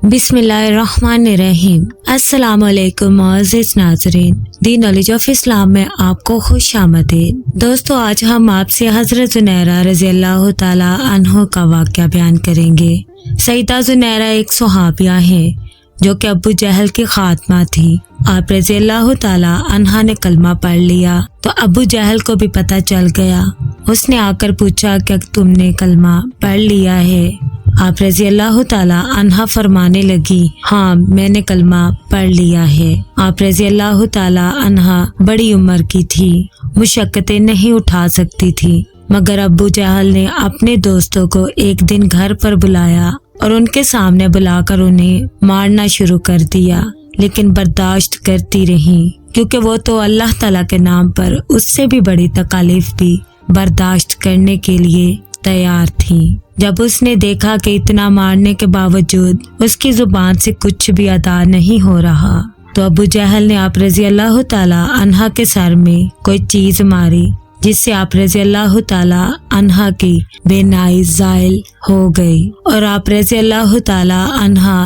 बिस्मिल्लाहिर्रहमानिर्रहीम। अस्सलाम वालेकुम मुअज़्ज़िज़ नाज़रीन, दी नॉलेज ऑफ इस्लाम में आपको खुश आमदीद। दोस्तों, आज हम आपसे हज़रत ज़ुनैरा रज़ियल्लाहु ताला अन्हा का वाक़या बयान करेंगे। सईदा ज़ुनैरा एक सहाबिया है जो कि अबू जहल की खात्मा थी। आप रज़ियल्लाहु ताला अन्हा ने कलमा पढ़ लिया तो अबू जहल को भी पता चल गया। उसने आकर पूछा कि तुमने कलमा पढ़ लिया है? आप रज़ियल्लाहु ताला अन्हा फरमाने लगी, हाँ मैंने कलमा पढ़ लिया है। आप रज़ियल्लाहु ताला अन्हा बड़ी उम्र की थी, मुशक्कतें नहीं उठा सकती थी, मगर अबू जहल ने अपने दोस्तों को एक दिन घर पर बुलाया और उनके सामने बुलाकर उन्हें मारना शुरू कर दिया, लेकिन बर्दाश्त करती रही क्योंकि वो तो अल्लाह ताला के नाम पर उससे भी बड़ी तकालीफ भी बर्दाश्त करने के लिए तैयार थी। जब उसने देखा कि इतना मारने के बावजूद उसकी जुबान से कुछ भी अदा नहीं हो रहा, तो अबू जहल ने आप रज़ियल्लाहु ताला अन्हा के सर में कोई चीज मारी, जिससे आप रज़ियल्लाहु ताला अन्हा की बेनाई ज़ाइल हो गई और आप रज़ियल्लाहु ताला अन्हा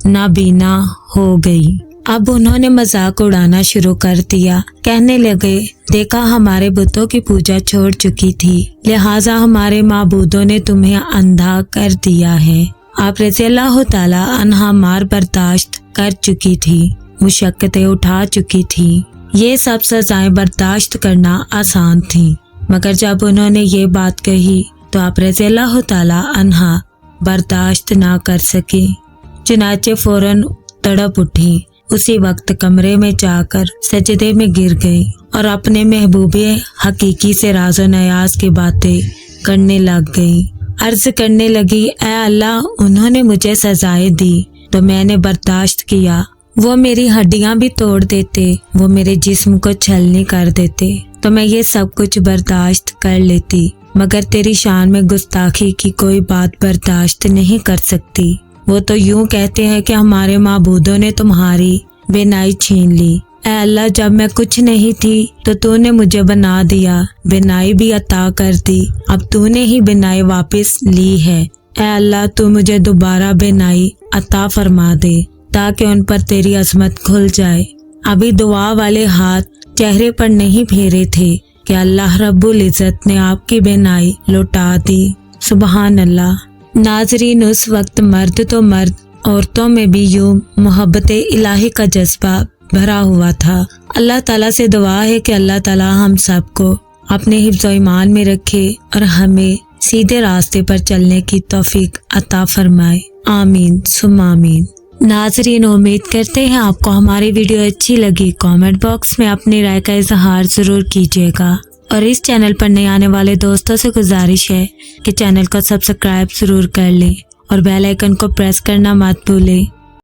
नाबीना हो गई। अब उन्होंने मजाक उड़ाना शुरू कर दिया, कहने लगे, देखा हमारे बुतों की पूजा छोड़ चुकी थी, लिहाजा हमारे माबूदों ने तुम्हें अंधा कर दिया है। आप रज़ियल्लाहु ताला अन्हा मार बर्दाश्त कर चुकी थी, मुशक्कतें उठा चुकी थी, ये सब सजाएं बर्दाश्त करना आसान थी, मगर जब उन्होंने ये बात कही तो आप रज़ियल्लाहु ताला अन्हा बर्दाश्त ना कर सके, चुनाचे फौरन तड़प उठी। उसी वक्त कमरे में जाकर सजदे में गिर गई और अपने महबूबे हकीकी से राज़ो नयाज की बातें करने लग गई। अर्ज करने लगी, ऐ अल्लाह, उन्होंने मुझे सजाएं दी तो मैंने बर्दाश्त किया, वो मेरी हड्डियां भी तोड़ देते, वो मेरे जिस्म को छलनी कर देते तो मैं ये सब कुछ बर्दाश्त कर लेती, मगर तेरी शान में गुस्ताखी की कोई बात बर्दाश्त नहीं कर सकती। वो तो यूं कहते हैं कि हमारे माबूदों ने तुम्हारी बेनाई छीन ली। ऐ अल्लाह, जब मैं कुछ नहीं थी तो तूने मुझे बना दिया, बेनाई भी अता कर दी, अब तूने ही बेनाई वापस ली है। ऐ अल्लाह, तू मुझे दोबारा बेनाई अता फरमा दे ताकि उन पर तेरी अज़मत खुल जाए। अभी दुआ वाले हाथ चेहरे पर नहीं फेरे थे कि अल्लाह रब्बुल इज़्ज़त ने आपकी बेनाई लौटा दी। सुबहान अल्लाह। नाज़रीन, उस वक्त मर्द तो मर्द, औरतों में भी यूं मोहब्बत इलाही का जज्बा भरा हुआ था। अल्लाह ताला से दुआ है कि अल्लाह ताला हम सबको अपने हिफ्ज़ व ईमान में रखे और हमें सीधे रास्ते पर चलने की तौफीक अता फरमाए। आमीन सुम्मा आमीन। नाज़रीन, उम्मीद करते हैं आपको हमारी वीडियो अच्छी लगी। कमेंट बॉक्स में अपनी राय का इजहार जरूर कीजिएगा और इस चैनल पर नए आने वाले दोस्तों से गुजारिश है कि चैनल को सब्सक्राइब जरूर कर लें और बेल आइकन को प्रेस करना मत भूलें